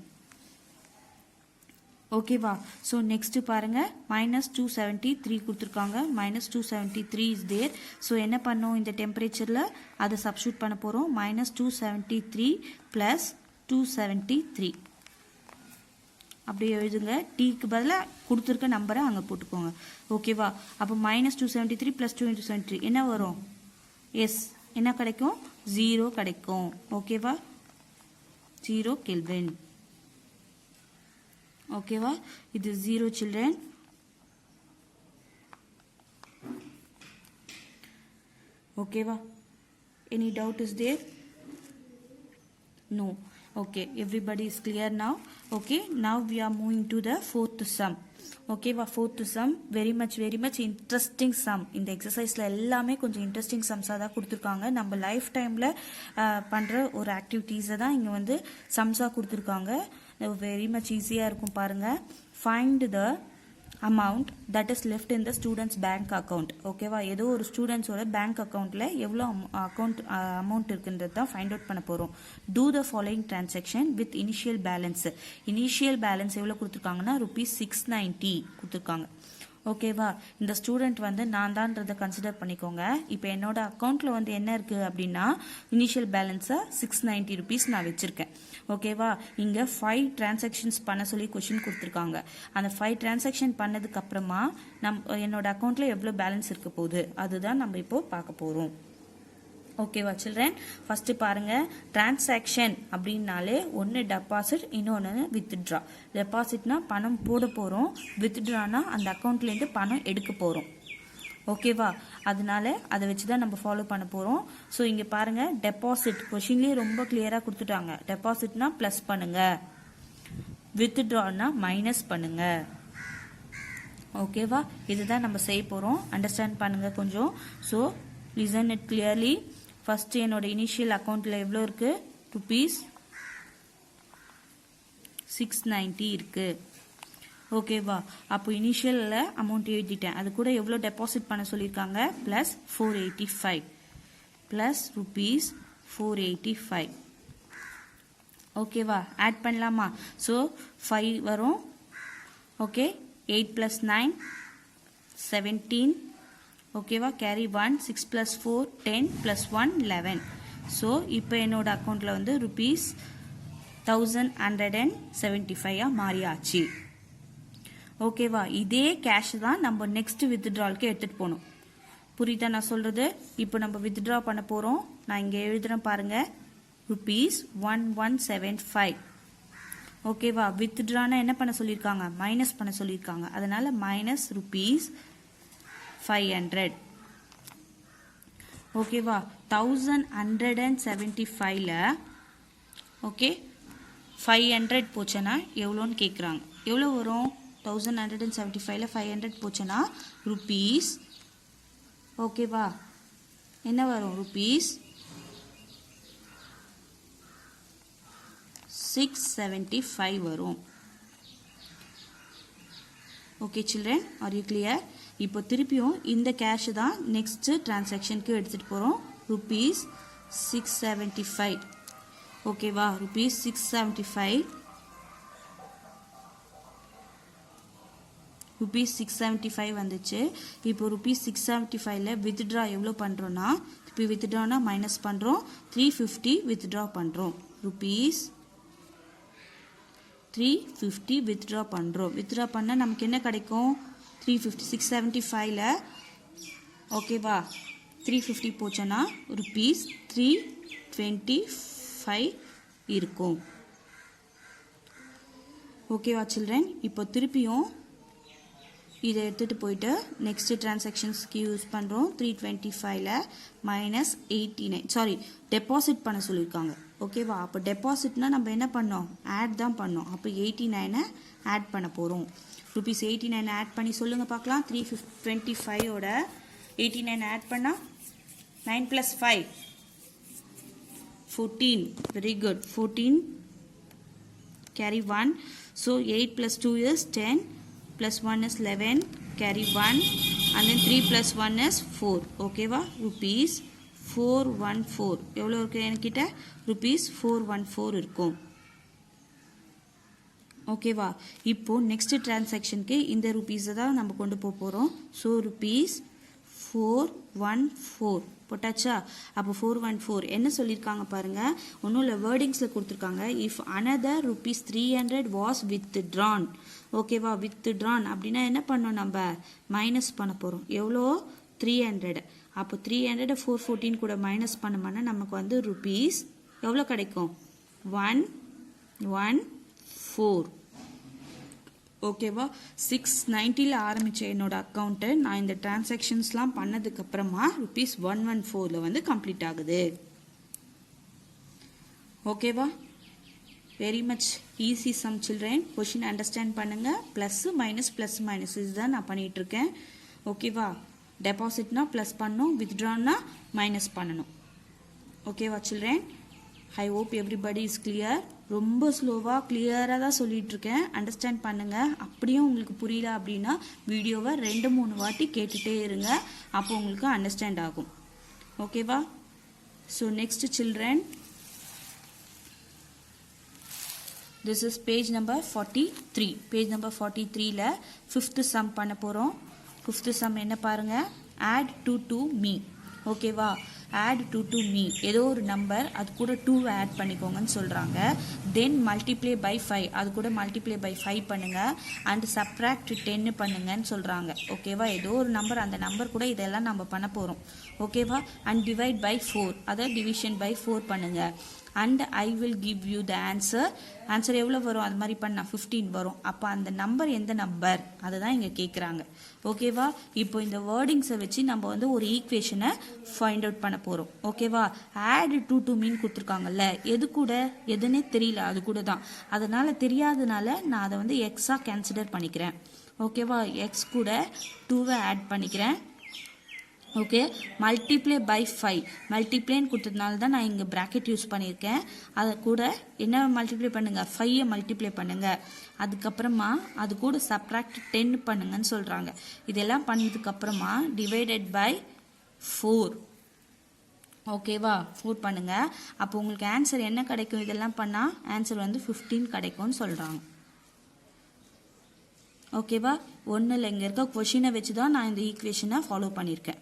ஓகேவா? ஸோ நெக்ஸ்ட் பாருங்க. -273 கொடுத்துருக்காங்க. -273 இஸ் தேர். ஸோ என்ன பண்ணோம்? இந்த டெம்பரேச்சரில் அதை சப்ஸ்டியூட் பண்ண போகிறோம். -273 + 273 அப்படியே எழுதுங்க. டீக்கு பதிலாக கொடுத்துருக்க நம்பரை அங்கே போட்டுக்கோங்க. ஓகேவா? அப்போ -273 + 273 என்ன வரும்? எஸ், என்ன கிடைக்கும்? 0 கிடைக்கும். ஓகேவா? 0 கெல்வின். ஓகேவா? இது 0 சில்ட்ரன். ஓகேவா? Any doubt is there? No. Okay, everybody is clear now. Okay, now we are moving to the fourth sum. Okay, fourth sum very much interesting sum. இந்த எக்ஸசைஸில் எல்லாமே கொஞ்சம் இன்ட்ரெஸ்டிங் சம்ஸாக தான் கொடுத்துருக்காங்க. நம்ம லைஃப் டைமில் பண்ணுற ஒரு ஆக்டிவிட்டீஸை தான் இங்கே வந்து சம்ஸாக கொடுத்துருக்காங்க. வெரி மச் ஈஸியாக இருக்கும் பாருங்கள். Find the amount that is left in the student's bank account. ஓகேவா? ஏதோ ஒரு ஸ்டூடெண்ட்ஸோட பேங்க் அக்கௌண்ட்டில் எவ்வளோ அமௌண்ட் இருக்குன்றது தான் ஃபைண்ட் அவுட் பண்ண போகிறோம். Do the following transaction with initial balance. Initial balance எவ்வளோ கொடுத்துருக்காங்கன்னா ₹690 கொடுத்துருக்காங்க. ஓகேவா? இந்த ஸ்டூடெண்ட் வந்து நான் தான்றதை கன்சிடர் பண்ணிக்கோங்க. இப்போ என்னோட அக்கௌண்ட்டில் வந்து என்ன இருக்குது அப்படின்னா இனிஷியல் பேலன்ஸை ₹690 நான் வச்சுருக்கேன். ஓகேவா? இங்கே 5 டிரான்சாக்ஷன்ஸ் பண்ண சொல்லி கொஷின் கொடுத்துருக்காங்க. அந்த 5 டிரான்சாக்ஷன் பண்ணதுக்கப்புறமா என்னோட அக்கௌண்ட்டில் எவ்வளோ பேலன்ஸ் இருக்க போகுது அதுதான் நம்ம இப்போ பார்க்க போகிறோம். ஓகேவா சில்ட்ரன்? ஃபஸ்ட்டு பாருங்கள். டிரான்சாக்ஷன் அப்படின்னாலே ஒன்று டெபாசிட், இன்னொன்று வித்ட்ரா. டெபாசிட்னா பணம் போட போகிறோம், வித்ட்ரானா அந்த அக்கௌண்ட்லேருந்து பணம் எடுக்க போகிறோம். ஓகேவா? அதனால அதை வச்சு தான் நம்ம ஃபாலோ பண்ண போகிறோம். ஸோ இங்கே பாருங்கள், டெபாசிட் கொஷின்லேயே ரொம்ப கிளியராக கொடுத்துட்டாங்க. டெபாசிட்னா ப்ளஸ் பண்ணுங்கள், வித்ட்ரானா மைனஸ் பண்ணுங்கள். ஓகேவா? இதுதான் நம்ம செய்ய போகிறோம். அண்டர்ஸ்டாண்ட் பண்ணுங்கள் கொஞ்சம். So listen it clearly. First என்னோட இனிஷியல் அக்கௌண்ட்டில் எவ்வளோ இருக்குது? ₹690 இருக்குது. ஓகேவா? அப்போ இனிஷியலில் அமௌண்ட் எழுதிட்டேன். அது கூட எவ்வளோ டெபாசிட் பண்ண சொல்லியிருக்காங்க? +485 ப்ளஸ் ₹485. ஓகேவா? ஆட் பண்ணலாமா? ஸோ 5 வரும். ஓகே, 8 + 9 17. ஓகேவா? கேரி 1. 6 + 4 10 + 1 11. ஸோ இப்போ என்னோட அக்கௌண்ட்டில் வந்து ₹1175 மாறியாச்சு. ஓகேவா? இதே கேஷ் தான் நம்ம நெக்ஸ்ட் வித்ட்ராலுக்கு எடுத்துகிட்டு போகணும். புரியுதா நான் சொல்கிறது? இப்போ நம்ம வித்ட்ரா பண்ண போகிறோம். நான் இங்கே எழுதுகிறேன் பாருங்கள், ₹1175. ஓகேவா? வித்ட்ரானா என்ன பண்ண சொல்லியிருக்காங்க? மைனஸ் பண்ண சொல்லியிருக்காங்க. அதனால் மைனஸ் ₹500. ஓகேவா? 1175ல் ஓகே 500 போச்சுன்னா எவ்வளோன்னு கேட்குறாங்க. எவ்வளோ வரும்? 1175ல் 500 போச்சுன்னா ருபீஸ், ஓகேவா, என்ன வரும்? ₹675 வரும். Okay children, R you clear? இப்போ திருப்பியும் இந்த கேஷ் தான் நெக்ஸ்ட் டிரான்சாக்ஷனுக்கு எடுத்துகிட்டு போகிறோம். ₹675. ஓகேவா? ₹675 வந்துச்சு. இப்போ ₹675ல் வித்ட்ரா எவ்வளோ பண்ணுறோன்னா, இப்போ வித்ட்ரானா மைனஸ் பண்ணுறோம், 350 வித்ட்ரா பண்ணுறோம். ₹350 வித்ட்ரா பண்ணுறோம். வித்ட்ரா பண்ணால் நமக்கு என்ன கிடைக்கும்? 350. 675ல் ஓகேவா 350 போச்சோன்னா ₹325 இருக்கும். ஓகேவா சில்ட்ரன்? இப்போ திருப்பியும் இதை எடுத்துகிட்டு போயிட்டு நெக்ஸ்ட் டிரான்சாக்ஷன்ஸ்க்கு யூஸ் பண்ணுறோம். 325ல் மைனஸ் 89, சாரி டெபாசிட் பண்ண சொல்லியிருக்காங்க. ஓகேவா? அப்போ டெபாசிட்னா நம்ம என்ன பண்ணோம்? ஆட் தான் பண்ணோம். அப்போ 89 ஆட் பண்ண போகிறோம். ₹89 ஆட் பண்ணி சொல்லுங்கள் பார்க்கலாம். 325ஓட 89 ஆட் பண்ணால் 9 + 5 14. Very good. 14 carry 1. So 8 + 2 is 10 + 1 is 11, carry 1 and then 3 + 1 is 4. ஓகேவா? ₹414 எவ்வளோ இருக்குது என்கிட்ட? ₹414 இருக்கும். ஓகேவா? இப்போ நெக்ஸ்ட் டிரான்சாக்ஷனுக்கு இந்த ருபீஸை தான் நம்ம கொண்டு போக போகிறோம். ஸோ ₹414 போட்டாச்சா? அப்போ 414 என்ன சொல்லியிருக்காங்க பாருங்கள். ஒன்றும் இல்லை, வேர்டிங்ஸில் கொடுத்துருக்காங்க. If another ₹300 was withdrawn. ஓகேவா? வித்ட்ரான் அப்படின்னா என்ன பண்ணோம்? நம்ம மைனஸ் பண்ண போகிறோம். எவ்வளோ? 300. அப்போ 300 414 கூட மைனஸ் பண்ணோம்னா நமக்கு வந்து ருபீஸ் எவ்வளோ கிடைக்கும்? 114. ஓகேவா? 690ல் ஆரம்பித்த என்னோட அக்கௌண்ட்டு நான் இந்த டிரான்சாக்ஷன்ஸ்லாம் பண்ணதுக்கப்புறமா ₹114ல் வந்து கம்ப்ளீட் ஆகுது. ஓகேவா? Very much easy sum children. Question understand பண்ணுங்கள். ப்ளஸ்ஸு மைனஸ் இதுதான் நான் பண்ணிகிட்ருக்கேன். ஓகேவா? டெபாசிட்னா ப்ளஸ் பண்ணணும், வித்ட்ரான்னா மைனஸ் பண்ணணும். ஓகேவா children? I hope everybody is clear. ரொம்ப ஸ்லோவாக கிளியராக தான் சொல்லிகிட்ருக்கேன். அண்டர்ஸ்டாண்ட் பண்ணுங்கள். அப்படியே உங்களுக்கு புரியல அப்படின்னா வீடியோவை 2-3 வாட்டி கேட்டுகிட்டே இருங்க. அப்போ உங்களுக்கு அண்டர்ஸ்டாண்ட் ஆகும். ஓகேவா? So next children, this is page number 43. Page number 43ல் 5th சம் பண்ண போகிறோம். 5th சம் என்ன பாருங்கள்? add 2 to me. ஓகேவா? add 2 to me. ஏதோ ஒரு நம்பர் அது கூட 2 ஆட் பண்ணிக்கோங்கன்னு சொல்கிறாங்க. தென் மல்டிப்ளை பை 5, அது கூட மல்டிப்ளை பை 5 பண்ணுங்கள். அண்ட் சப்ராக்ட் 10 பண்ணுங்கன்னு சொல்கிறாங்க. ஓகேவா? ஏதோ ஒரு நம்பர், அந்த நம்பர் கூட இதெல்லாம் நம்ம பண்ண போகிறோம். ஓகேவா? அண்ட் டிவைட் பை 4, அதை டிவிஷன் பை 4 பண்ணுங்கள். And I will give you the answer. Answer எவ்வளோ வரும்? அது மாதிரி பண்ணால் 15 வரும். அப்போ அந்த நம்பர் எந்த நம்பர்? அதை தான் இங்கே கேட்குறாங்க. ஓகேவா? இப்போ இந்த வேர்டிங்ஸை வச்சு நம்ம வந்து ஒரு ஈக்குவேஷனை ஃபைண்ட் அவுட் பண்ண போகிறோம். ஓகேவா? ஆட் 2 to மீன் கொடுத்துருக்காங்கல்ல, எது கூட எதுன்னே தெரியல, அது கூட தான். அதனால் தெரியாதனால நான் அதை வந்து எக்ஸாக கன்சிடர் பண்ணிக்கிறேன். ஓகேவா? எக்ஸ் கூட 2வை ஆட் பண்ணிக்கிறேன். Okay, multiply by 5. மல்டிப்ளைன்னு கொடுத்ததுனால தான் நான் இங்கே ப்ராக்கெட் யூஸ் பண்ணியிருக்கேன். அதை கூட என்ன மல்டிப்ளை பண்ணுங்கள்? 5ஐ மல்டிப்ளை பண்ணுங்கள். அதுக்கப்புறமா அது கூட சப்ராக்ட் 10 பண்ணுங்கன்னு சொல்கிறாங்க. இதெல்லாம் பண்ணதுக்கப்புறமா டிவைடட் பை 4. ஓகேவா? 4 பண்ணுங்கள். அப்போ உங்களுக்கு ஆன்சர் என்ன கிடைக்கும்? இதெல்லாம் பண்ணால் ஆன்சர் வந்து 15 கிடைக்கும்னு சொல்கிறாங்க. ஓகேவா? ஒன்றில் இங்கே இருக்க கொஷினை வச்சு தான் நான் இந்த ஈக்குவேஷனை ஃபாலோ பண்ணியிருக்கேன்.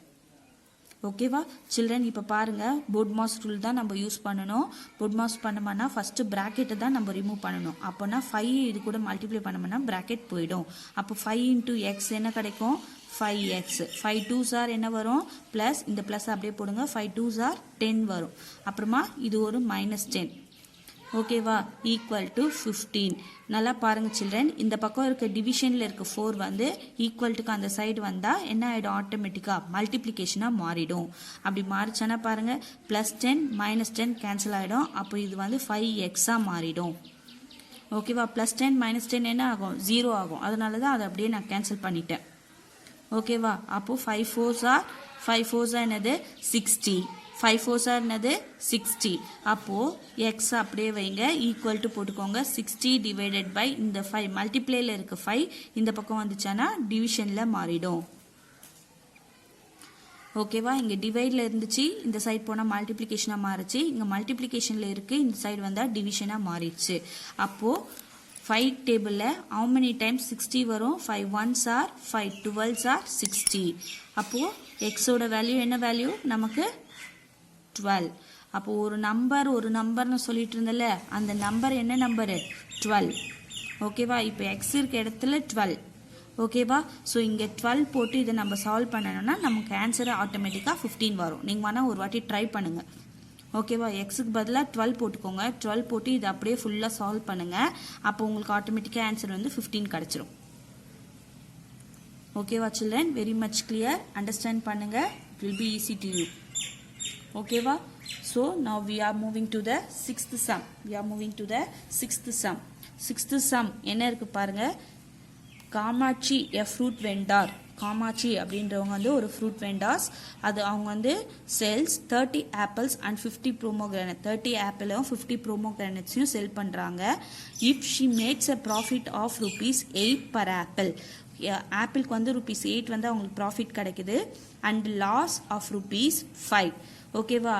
ஓகேவா சில்ட்ரன்? இப்போ பாருங்கள், போர்ட் மாஸ் ரூல் தான் நம்ம யூஸ் பண்ணணும். போர்ட் மாஸ் பண்ணோம்னா ஃபஸ்ட்டு ப்ராக்கெட்டை தான் நம்ம ரிமூவ் பண்ணணும். அப்போனா 5 இது கூட மல்டிப்ளை பண்ணோம்னா ப்ராக்கெட் போயிடும். அப்போ 5 × x என்ன கிடைக்கும்? 5x 5 2s are என்ன வரும் ப்ளஸ் இந்த ப்ளஸ் அப்படியே போடுங்க 5 2s are 10 வரும் அப்புறமா இது ஒரு -10 ஓகேவா ஈக்குவல் டு 15 நல்லா பாருங்க சில்ட்ரன் இந்த பக்கம் இருக்க டிவிஷனில் இருக்க 4 வந்து ஈக்குவல் டுக்கு அந்த சைடு வந்தால் என்ன ஆகிடும் ஆட்டோமேட்டிக்காக மல்டிப்ளிகேஷனாக மாறிடும் அப்படி மாறிச்சானா பாருங்க +10 -10 கேன்சல் ஆகிடும் அப்போ இது வந்து 5x மாறிடும் ஓகேவா +10 -10 என்ன ஆகும் 0 ஆகும் அதனால தான் அதை அப்படியே நான் கேன்சல் பண்ணிட்டேன் ஓகேவா அப்போ 5 4s என்னது 60 5 4s என்னது 60 அப்போ x அப்படியே வைங்க ஈக்குவல் டு போட்டுக்கோங்க 60 டிவைடட் பை இந்த 5 மல்டிப்ளைல இருக்க 5 இந்த பக்கம் வந்துச்சானா டிவிஷன்ல மாறிடும் ஓகேவா இங்க டிவைட்ல இருந்துச்சு இந்த சைடு போனா மல்டிப்ளிகேஷனா மாறுச்சு இங்க மல்டிப்ளிகேஷன்ல இருக்கு இந்த சைடு வந்தா டிவிஷனா மாறிடுச்சு அப்போ 5 டேபிள்ல how many times 60 வரும் 5 1s are 5 12s are 60 அப்போ x ஓட வேல்யூ என்ன வேல்யூ நமக்கு 12 அப்போ ஒரு நம்பர்னு சொல்லிட்டு இருந்தல அந்த நம்பர் என்ன நம்பர் 12 ஓகேவா இப்போ x இருக்க இடத்துல 12 ஓகேவா ஸோ இங்கே 12 போட்டு இதை நம்ம சால்வ் பண்ணணும்னா நமக்கு ஆன்சர் ஆட்டோமேட்டிக்காக 15 வரும் நீங்கள் வேணால் ஒரு வாட்டி ட்ரை பண்ணுங்கள் ஓகேவா எக்ஸுக்கு பதிலாக 12 போட்டுக்கோங்க 12 போட்டு இதை அப்படியே ஃபுல்லாக சால்வ் பண்ணுங்கள் அப்போ உங்களுக்கு ஆட்டோமேட்டிக்காக ஆன்சர் வந்து 15 கிடச்சிரும் ஓகேவா children very much clear understand பண்ணுங்கள் it will be easy to you ஓகேவா so now we are moving to the sixth sum என்ன இருக்குது பாருங்கள் Kamakshi a fruit vendor Kamakshi அப்படின்றவங்க வந்து ஒரு ஃப்ரூட் வெண்டார்ஸ் அது அவங்க வந்து செல்ஸ் 30 ஆப்பிள்ஸ் அண்ட் 50 ப்ரோமோகிரானட் 30 ஆப்பிளும் 50 ப்ரோமோகிரானட்ஸையும் செல் பண்ணுறாங்க if she makes a profit of ₹8 per apple ஆப்பிளுக்கு வந்து ₹8 வந்து அவங்களுக்கு ப்ராஃபிட் கிடைக்குது அண்ட் லாஸ் ஆஃப் ₹5 ஓகேவா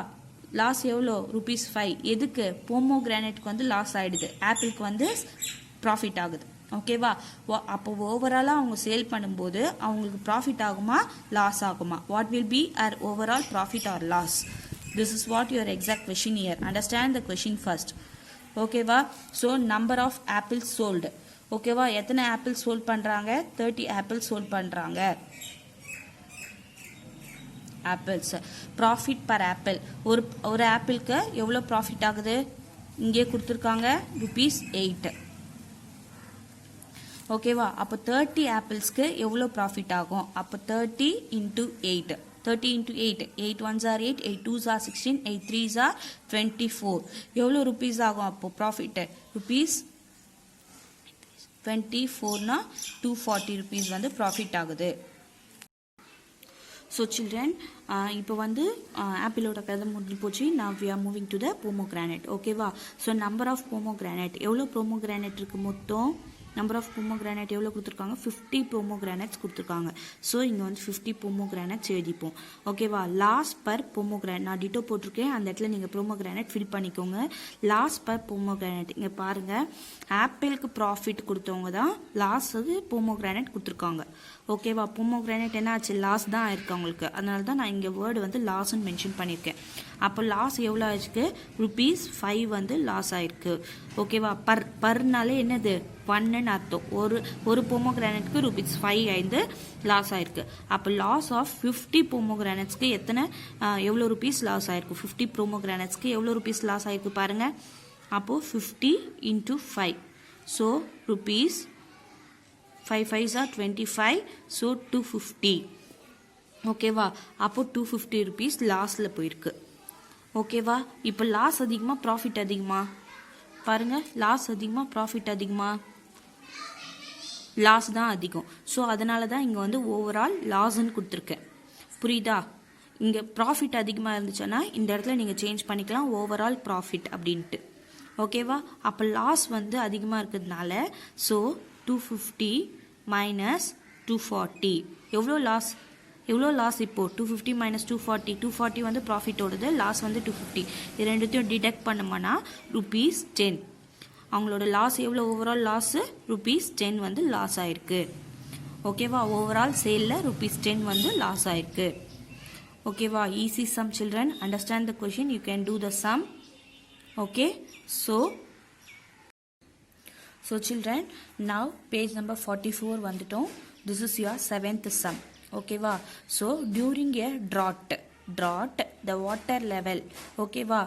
லாஸ் எவ்வளோ ₹5 எதுக்கு போமோகிரானட்க்கு வந்து லாஸ் ஆகிடுது ஆப்பிளுக்கு வந்து ப்ராஃபிட் ஆகுது ஓகேவா அப்போ ஓவராலாக அவங்க சேல் பண்ணும்போது அவங்களுக்கு ப்ராஃபிட் ஆகுமா லாஸ் ஆகுமா what will be or overall profit or loss this is what your exact question here understand the question first ஓகேவா so number of apples sold ஓகேவா எத்தனை ஆப்பிள் சோல்ட் பண்ணுறாங்க 30 ஆப்பிள் சோல்ட் பண்ணுறாங்க apples profit per apple ஒரு ஆப்பிளுக்கு எவ்வளோ profit ஆகுது இங்கே கொடுத்துருக்காங்க ₹8 ஓகேவா அப்போ 30 ஆப்பிள்ஸ்க்கு எவ்வளோ ப்ராஃபிட் ஆகும் அப்போ 30 into 8 8 1s are 8 8 2s are 16 8 3s are 24 எவ்வளோ ருபீஸ் ஆகும் அப்போ ப்ராஃபிட்டு ₹24னா ₹240 வந்து ப்ராஃபிட் ஆகுது ஸோ சில்ட்ரன் இப்போ வந்து ஆப்பிளோட கதை முடிஞ்சு போச்சு நான் we are moving to the pomegranate ஓகேவா ஸோ நம்பர் ஆஃப் போமோகிரானட் எவ்வளோ போமோகிரானட் இருக்குது மொத்தம் நம்பர் ஆஃப் போமோகிரானட் எவ்வளோ கொடுத்துருக்காங்க 50 போமோகிரானட்ஸ் கொடுத்துருக்காங்க ஸோ இங்கே வந்து 50 போமோகிரானட்ஸ் எழுதிப்போம் ஓகேவா லாஸ் பர் போமோகிரானட் நான் டிட்டோ போட்டிருக்கேன் அந்த இடத்துல நீங்கள் போமோகிரானட் ஃபில் பண்ணிக்கோங்க லாஸ் பர் போமோகிரானட் இங்கே பாருங்கள் ஆப்பிளுக்கு ப்ராஃபிட் கொடுத்தவங்க தான் லாஸ் அது போமோகிரானட் கொடுத்துருக்காங்க ஓகேவா போமோகிரானட் என்ன ஆச்சு லாஸ் தான் ஆயிருக்கு அவங்களுக்கு அதனால தான் நான் இங்கே வேர்டு வந்து லாஸ்ன்னு மென்ஷன் பண்ணியிருக்கேன் அப்போ லாஸ் எவ்வளோ ஆயிருக்கு ₹5 வந்து லாஸ் ஆயிருக்கு ஓகேவா பர்னாலே என்னது 1ன்னு அர்த்தம் ஒரு போமோகிரானட்க்கு ₹5 ஆயிருந்து லாஸ் ஆயிருக்கு அப்போ லாஸ் ஆஃப் 50 போமோகிரானட்ஸ்க்கு எவ்வளோ ருபீஸ் லாஸ் ஆயிருக்கு 50 போமோகிரானட்ஸ்க்கு எவ்வளோ ருபீஸ் லாஸ் ஆயிருக்கு பாருங்க அப்போது 50 into 5 so ₹5 5s are 25 so 250 ஓகேவா அப்போ ₹250 லாஸில் போயிருக்கு ஓகேவா இப்போ லாஸ் அதிகமாக ப்ராஃபிட் அதிகமா பாருங்க லாஸ் அதிகமாக ப்ராஃபிட் அதிகமா லாஸ் தான் அதிகம் ஸோ அதனால தான் இங்கே வந்து ஓவரால் லாஸ்ன்னு கொடுத்துருக்கேன் புரியுதா இங்கே ப்ராஃபிட் அதிகமாக இருந்துச்சுன்னா இந்த இடத்துல நீங்கள் சேஞ்ச் பண்ணிக்கலாம் ஓவரால் ப்ராஃபிட் அப்படின்ட்டு ஓகேவா அப்போ லாஸ் வந்து அதிகமாக இருக்கிறதுனால ஸோ 250 minus 240 எவ்வளோ லாஸ் இப்போ 250 minus 240 வந்து ப்ராஃபிட்டோடது லாஸ் வந்து 250 இது ரெண்டுத்தையும் டிடெக்ட் பண்ணோம்னா ₹10 அவங்களோட லாஸ் எவ்வளோ ஓவரால் லாஸு ₹10 வந்து லாஸ் ஆயிருக்கு ஓகேவா ஓவரால் சேலில் ₹10 வந்து லாஸ் ஆயிருக்கு ஓகேவா easy sum children understand the question you can do the sum okay So children, now page number 44 வந்துட்டோம். This is your 7th sum. ஓகேவா. So during a drought the water level, ஓகேவா.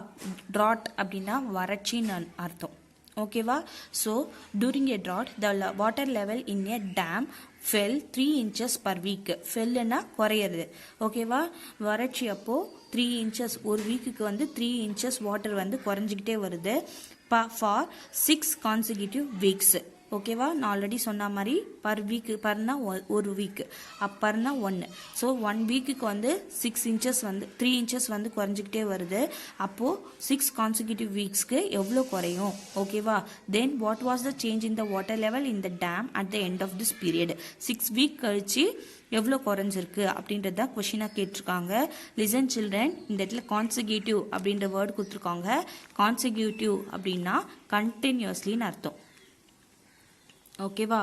Drought அப்படின்னா வறட்சின்னு அர்த்தம், ஓகேவா. So during a drought the water level in a dam fell 3 inches per week. ஃபெல்லுன்னா குறையிறது, ஓகேவா. வறட்சி அப்போ 3 inches, ஒரு வீக்குக்கு வந்து 3 inches வாட்டர் வந்து குறைஞ்சிக்கிட்டே வருது ஃபார் 6 consecutive weeks, ஓகேவா. நான் ஆல்ரெடி சொன்ன மாதிரி பர் வீக்கு, பர்னா ஒரு வீக்கு, பர்னா 1. ஸோ 1 வீக்குக்கு வந்து 6 inches வந்து 3 inches வந்து குறைஞ்சிக்கிட்டே வருது. அப்போது 6 consecutive வீக்ஸ்க்கு எவ்வளோ குறையும், ஓகேவா. Then what was the change in the water level in the dam at the end of this period. 6 week கழிச்சு எவ்வளோ குறைஞ்சிருக்கு அப்படின்றது தான் கொஷினாக கேட்டிருக்காங்க. லிசன் சில்ட்ரன், இந்த இடத்துல கான்சிக்யூட்டிவ் அப்படின்ற வேர்டு கொடுத்துருக்காங்க. கான்சிக்யூட்டிவ் அப்படின்னா கண்டினியூஸ்லின்னு அர்த்தம், ஓகேவா.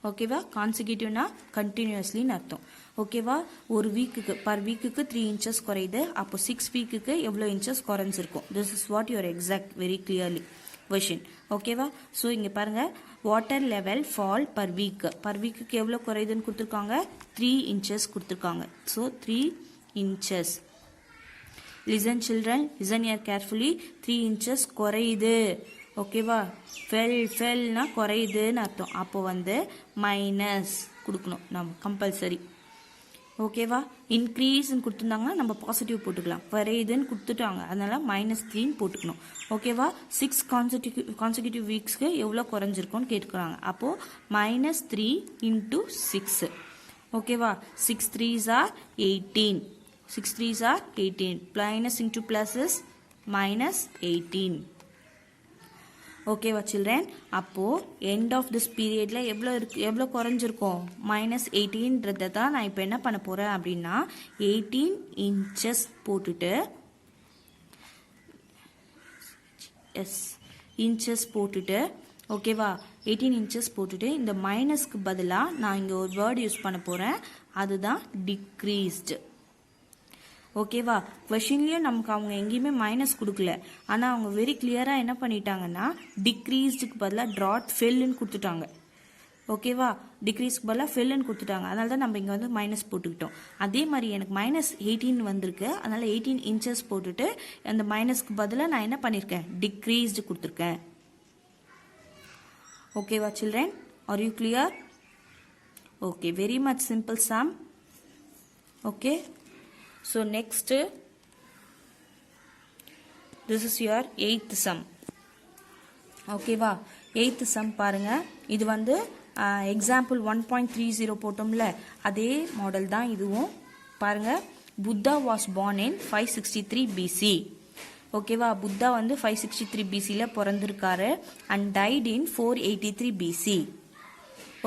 ஓகேவா. கான்சிக்யூட்டிவ்னா கண்டினியூஸ்லின்னு அர்த்தம், ஓகேவா. ஒரு வீக்குக்கு பர் வீக்குக்கு 3 inches குறையுது. அப்போ 6 வீக்குக்கு எவ்வளோ இன்ச்சஸ் குறைஞ்சிருக்கும். This is what your exact very clearly question, ஓகேவா. ஸோ இங்கே பாருங்கள், வாட்டர் லெவல் ஃபால் பர் வீக்குக்கு எவ்வளோ குறையுதுன்னு கொடுத்துருக்காங்க, 3 inches கொடுத்துருக்காங்க. So 3 inches. Listen children, listen year carefully. 3 inches குறையுது, ஓகேவா. ஃபெல்னா குறையுதுன்னு அர்த்தம். அப்போ வந்து மைனஸ் கொடுக்கணும் நம்ம கம்பல்சரி, ஓகேவா. இன்க்ரீஸ்ன்னு கொடுத்துருந்தாங்கன்னா நம்ம பாசிட்டிவ் போட்டுக்கலாம். குறையுதுன்னு கொடுத்துட்டாங்க, அதனால -3 போட்டுக்கணும், ஓகேவா. 6 consecutive வீக்ஸ்க்கு எவ்வளோ குறைஞ்சிருக்கும்னு கேட்டுக்கிறாங்க. அப்போது -3 into 6, ஓகேவா. 6 3s are 18. 6 3s are 18. Minus into plus is -18, ஓகேவா சில்ட்ரன். அப்போது எண்ட் ஆஃப் திஸ் பீரியடில் எவ்வளோ குறைஞ்சிருக்கும், -18ன்றதை தான் நான் இப்போ என்ன பண்ண போகிறேன் அப்படின்னா 18 inches போட்டுட்டு ஓகேவா. 18 inches போட்டுட்டு இந்த மைனஸ்க்கு பதிலாக நான் இங்கே ஒரு வேர்டு யூஸ் பண்ண போகிறேன், அதுதான் டிக்ரீஸ்டு, ஓகேவா. கொஷின்லேயும் நமக்கு அவங்க எங்கேயுமே மைனஸ் கொடுக்கல, ஆனால் அவங்க வெரி கிளியராக என்ன பண்ணிட்டாங்கன்னா டிக்ரீஸ்டுக்கு பதிலாக ட்ராட் ஃபெல்லுன்னு கொடுத்துட்டாங்க, ஓகேவா. டிக்ரீஸ்க்கு பதிலாக ஃபெல்லுன்னு கொடுத்துட்டாங்க, அதனால தான் நம்ம இங்கே வந்து மைனஸ் போட்டுக்கிட்டோம். அதே மாதிரி எனக்கு -18 வந்திருக்கு, அதனால் 18 inches போட்டுட்டு அந்த மைனஸ்க்கு பதிலாக நான் என்ன பண்ணியிருக்கேன், டிக்ரீஸ்டு கொடுத்துருக்கேன், ஓகேவா children. R you clear? Okay, very much simple some, okay. So next, this is your 8th sum, ஓகேவா. 8th sum பாருங்க, இது வந்து எக்ஸாம்பிள் 1.30 போட்டோம்ல, அதே மாடல் தான் இதுவும். பாருங்க, Buddha was born in 563 BC, ஓகேவா. புத்தா வந்து 563 BCல பிறந்திருக்காரு அண்ட் டைட் இன் 483 BC,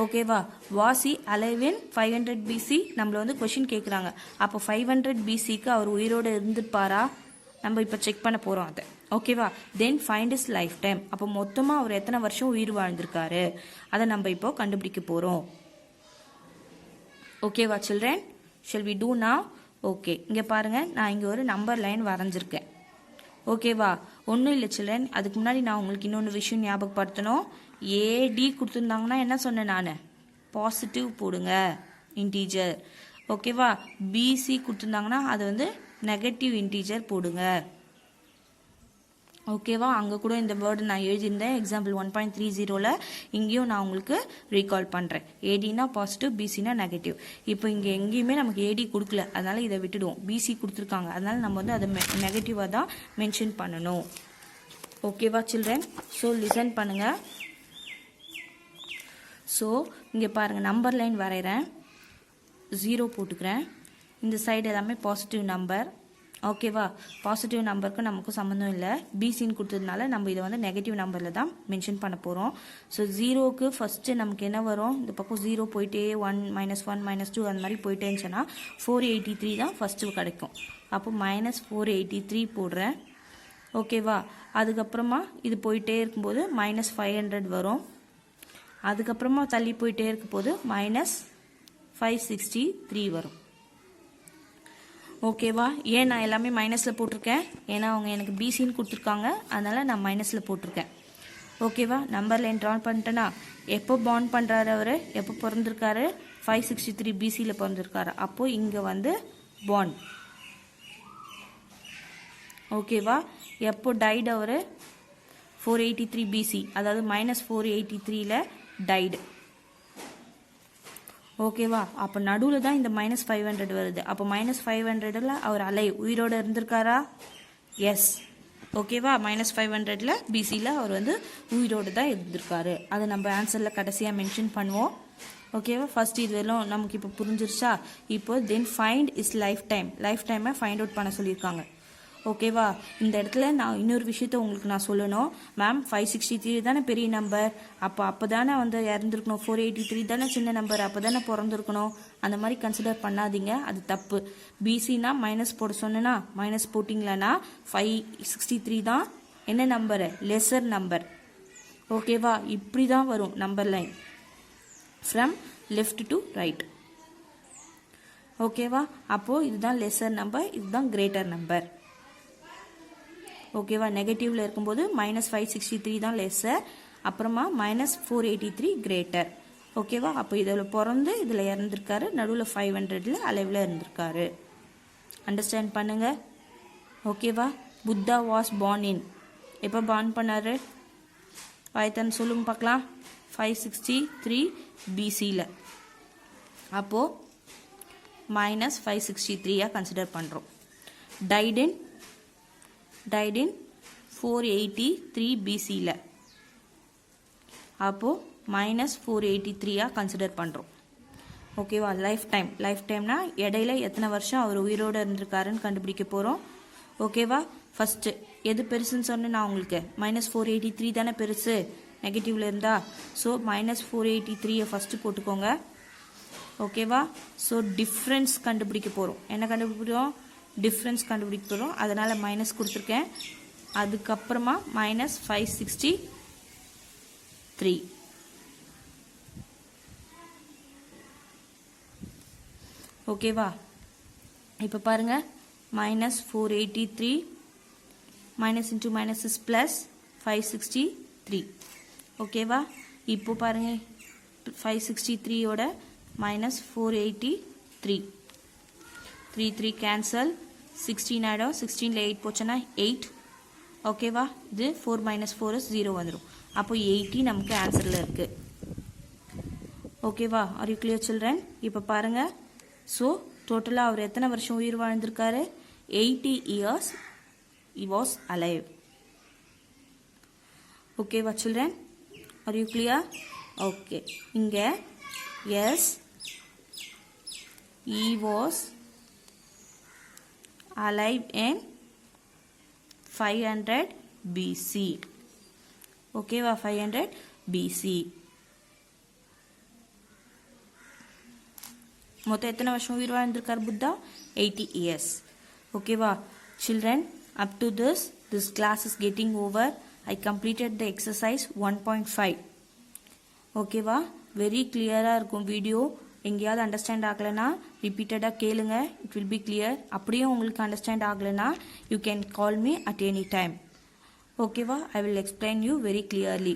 ஓகேவா. வாசி அலைவ் இன் 500 BC. நம்மள வந்து கொஷின் கேட்குறாங்க, அப்போ 500 BCக்கு அவர் உயிரோடு இருந்திருப்பாரா, நம்ம இப்போ செக் பண்ண போகிறோம் அதை, ஓகேவா. Then find is life time, அப்போ மொத்தமாக அவர் எத்தனை வருஷம் உயிர் வாழ்ந்திருக்காரு அதை நம்ம இப்போ கண்டுபிடிக்க போகிறோம், ஓகேவா children. Shall we do now? Okay, இங்கே பாருங்கள், நான் இங்கே ஒரு நம்பர் லைன் வரைஞ்சிருக்கேன், ஓகேவா. ஒன்றும் இல்லை சில்ட்ரன், அதுக்கு முன்னாடி நான் உங்களுக்கு இன்னொன்று விஷயம் ஞாபகப்படுத்தணும். ஏடி கொடுத்துருந்தாங்கன்னா என்ன சொன்னேன் நான், பாசிட்டிவ் போடுங்க இன்டீஜர், ஓகேவா. பிசி கொடுத்துருந்தாங்கன்னா அது வந்து நெகட்டிவ் இன்டீஜர் போடுங்க, ஓகேவா. அங்கே கூட இந்த வேர்டு நான் எழுதியிருந்தேன் எக்ஸாம்பிள் 1.30ல், இங்கேயும் நான் உங்களுக்கு ரீகால் பண்ணுறேன். ஏடினா பாசிட்டிவ், பிசினா நெகட்டிவ். இப்போ இங்கே எங்கேயுமே நமக்கு ஏடி கொடுக்கல, அதனால் இதை விட்டுடுவோம். பிசி கொடுத்துருக்காங்க, அதனால் நம்ம வந்து அதை நெகட்டிவாக தான் மென்ஷன் பண்ணணும், ஓகேவா சில்ட்ரன். ஸோ லிசன் பண்ணுங்கள். ஸோ இங்கே பாருங்கள், நம்பர் லைன் வரைகிறேன், 0 போட்டுக்கிறேன். இந்த சைடு எல்லாமே பாசிட்டிவ் நம்பர், ஓகேவா. பாசிட்டிவ் நம்பருக்கு நமக்கு சம்மந்தம் இல்லை, பிசின்னு கொடுத்ததுனால நம்ம இதை வந்து நெகட்டிவ் நம்பரில் தான் மென்ஷன் பண்ண போகிறோம். ஸோ 0க்கு ஃபஸ்ட்டு நமக்கு என்ன வரும், இந்த பக்கம் 0 போயிட்டே 1 -1 -2 அந்த மாதிரி போயிட்டே இருந்துச்சுன்னா 483 தான் ஃபஸ்ட்டு கிடைக்கும். அப்போ -483 போடுறேன், ஓகேவா. அதுக்கப்புறமா இது போயிட்டே இருக்கும்போது -500 வரும். அதுக்கப்புறமா தள்ளி போயிட்டே இருக்கும்போது -563 வரும், ஓகேவா. ஏன் நான் எல்லாமே மைனஸில் போட்டிருக்கேன், ஏன்னா அவங்க எனக்கு பிசின்னு கொடுத்துருக்காங்க, அதனால் நான் மைனஸில் போட்டிருக்கேன், ஓகேவா நம்பர் லைன் ட்ரா பண்ணிட்டேன்னா எப்போ பாண்ட் பண்ணுறாரு அவர் எப்போ பிறந்திருக்காரு 563 பிசியில் பிறந்திருக்காரு அப்போது இங்கே வந்து பாண்ட் ஓகேவா எப்போ டைடு அவர் 483 பிசி அதாவது -483ல் டைடு ஓகேவா அப்போ நடுவில் தான் இந்த -500 வருது அப்போ -500ல் அவர் உயிரோடு இருந்திருக்காரா எஸ் ஓகேவா -500ல் பிசியில் அவர் வந்து உயிரோடு தான் இருந்திருக்காரு அதை நம்ம ஆன்சரில் கடைசியாக மென்ஷன் பண்ணுவோம் ஓகேவா ஃபர்ஸ்ட் இது வெறும் நமக்கு இப்போ புரிஞ்சிருச்சா இப்போ தென் ஃபைண்ட் இஸ் லைஃப் டைமை ஃபைண்ட் அவுட் பண்ண சொல்லியிருக்காங்க ஓகேவா இந்த இடத்துல நான் இன்னொரு விஷயத்த உங்களுக்கு நான் சொல்லணும் மேம் 563 தானே பெரிய நம்பர் அப்போ தானே வந்து இறந்துருக்கணும் 483 தானே சின்ன நம்பர் அப்போ தானே பிறந்திருக்கணும் அந்த மாதிரி கன்சிடர் பண்ணாதீங்க அது தப்பு பிசினா மைனஸ் போட சொன்னா மைனஸ் போட்டிங்களா 563 தான் என்ன நம்பரு லெசர் நம்பர் ஓகேவா இப்படி தான் வரும் number line from left to right ஓகேவா அப்போது இதுதான் லெசர் நம்பர் இதுதான் கிரேட்டர் நம்பர் ஓகேவா நெகட்டிவ்ல இருக்கும்போது -563 தான் லெஸ்ஸர் அப்புறமா -483 கிரேட்டர் ஓகேவா அப்போ இதில் பிறந்து இதில் இறந்துருக்காரு நடுவில் 500ல் அலைவில் இருந்திருக்காரு அண்டர்ஸ்டாண்ட் பண்ணுங்க ஓகேவா புத்தா வாஸ் born in எப்போ பார்ன் பண்ணாரு பாய்த்தன் சொல்லுங்க பார்க்கலாம் 563 பிசியில் அப்போது -563 கன்சிடர் பண்ணுறோம் died in 483 பிசியில் அப்போது -483 கன்சிடர் பண்ணுறோம் ஓகேவா லைஃப் டைம்னா இடையில எத்தனை வருஷம் அவர் உயிரோடு இருந்திருக்காருன்னு கண்டுபிடிக்க போகிறோம் ஓகேவா ஃபஸ்ட்டு எது பெருசுன்னு சொன்னேன் நான் உங்களுக்கு -483 தானே பெருசு நெகட்டிவ்ல இருந்தா ஸோ -483 ஃபஸ்ட்டு போட்டுக்கோங்க ஓகேவா ஸோ டிஃப்ரென்ஸ் கண்டுபிடிக்க போகிறோம் என்ன கண்டுபிடிக்கிறோம் டிஃப்ரென்ஸ் கண்டுபிடிக்க போகிறோம் அதனால் மைனஸ் கொடுத்துருக்கேன் அதுக்கப்புறமா -563 ஓகேவா இப்போ பாருங்க -483 minus into minus is plus 563 ஓகேவா இப்போ பாருங்க 563ோட -483 3 கேன்சல் 16 ஆகிடும் 16ல் 8 போச்சுன்னா 8 ஓகேவா இது 4 - 4 is 0 வந்துடும் அப்போ 80 நமக்கு ஆன்சரில் இருக்குது ஓகேவா ஆர் யூ கிளியர் சில்ட்ரன் இப்போ பாருங்கள் ஸோ டோட்டலாக அவர் எத்தனை வருஷம் உயிர் வாழ்ந்திருக்காரு 80 years he was alive ஓகேவா children are you clear okay இங்கே S he was alive in 500 BC ஓகேவா 500 BC மொத்தம் எத்தனை வருஷம் உயிர் வாழ்ந்திருக்கார் புத்தா 80 years ஓகேவா children up to this class is getting over I completed the exercise 1.5 ஓகேவா வெரி கிளியராக இருக்கும் வீடியோ எங்கேயாவது அண்டர்ஸ்டாண்ட் ஆகலைன்னா ரிப்பீட்டடாக கேளுங்க இட் வில் பி கிளியர் அப்படியே உங்களுக்கு அண்டர்ஸ்டாண்ட் ஆகலைன்னா you can call me at any time ஓகேவா I will explain you very clearly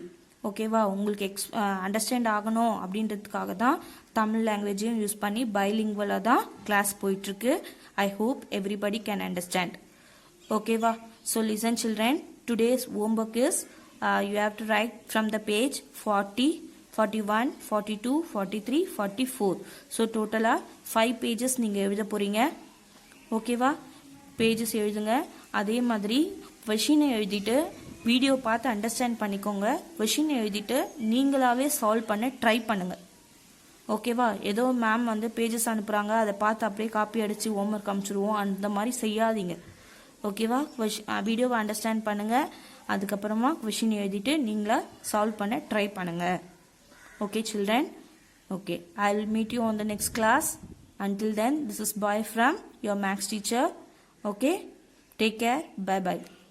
ஓகேவா உங்களுக்கு அண்டர்ஸ்டாண்ட் ஆகணும் அப்படின்றதுக்காக தான் தமிழ் லாங்குவேஜையும் யூஸ் பண்ணி பைலிங்குவலாக தான் கிளாஸ் போயிட்டுருக்கு I hope everybody can understand ஓகேவா so listen children today's homework is you have to write from the page 40 41 42 43 44 so டோட்டலாக 5 பேஜஸ் நீங்கள் எழுத போகிறீங்க ஓகேவா பேஜஸ் எழுதுங்க அதே மாதிரி கொஷினை எழுதிட்டு வீடியோ பார்த்து அண்டர்ஸ்டாண்ட் பண்ணிக்கோங்க கொஷினை எழுதிட்டு நீங்களாகவே சால்வ் பண்ண ட்ரை பண்ணுங்கள் ஓகேவா ஏதோ மேம் வந்து பேஜஸ் அனுப்புகிறாங்க அதை பார்த்து அப்படியே காப்பி அடித்து ஹோம்ஒர்க் அனுப்பிச்சிடுவோம் அந்த மாதிரி செய்யாதீங்க ஓகேவா வீடியோவை அண்டர்ஸ்டாண்ட் பண்ணுங்கள் அதுக்கப்புறமா கொஷின் எழுதிட்டு நீங்களா சால்வ் பண்ண ட்ரை பண்ணுங்கள் Okay children, okay, I will meet you on the next class. Until then, this is bye from your maths teacher. Okay, take care, bye bye.